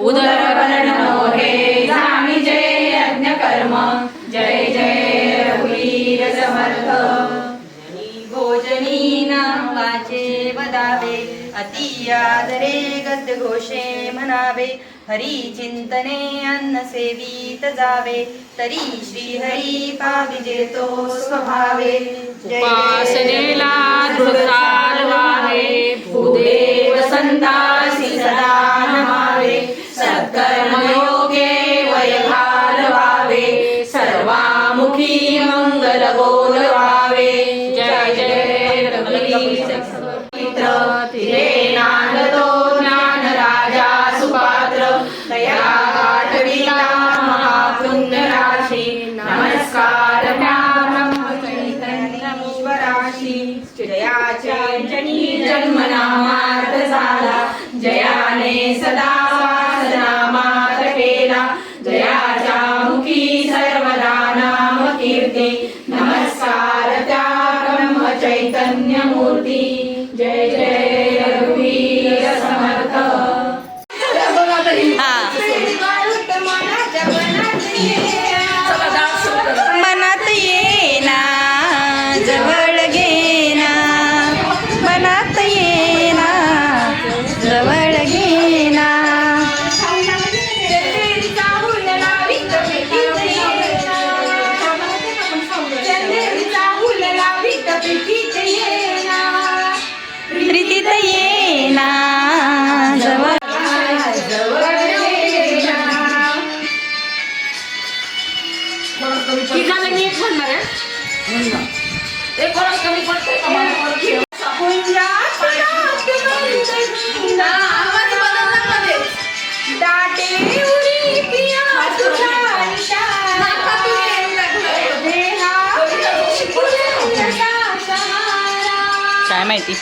उदरवर्णनो हे जामी जय यज्ञ कर्म जय जय रघुवीर समर्थ भोजनी नावाचे वदावे अति आदरे गद्यघोषे म्हणावे हरी चिंतने अन्न सेवित जावे तरी श्री हरी पाविजेतो स्वभावे उपासनेला दृढ चालवावे भूदेव संतासी सदा नमावे सत्कर्मयोगे वय घालवावे सर्वामुखी मंगल बोलवावे जय जय रघुवीर मित्र तिरे नांदतो ज्ञान राजा सुपात्र दया आठविला महापुण्य राशी नमस्कार चैतन्यमुश्वराशी जयाचे जनी जन्मनामार्थ झाला जयाने सदा वासनामार्थ केला जयाच्या मुखी सर्वदा नाम कीर्ती नमस्कार त्या ब्रह्म चैतन्य मूर्ती जय जय रघुवीर समर्थ मनात येना जवळ घेना मनात येना जवळ घेना प्रीतीत येना जवळ काय माहिती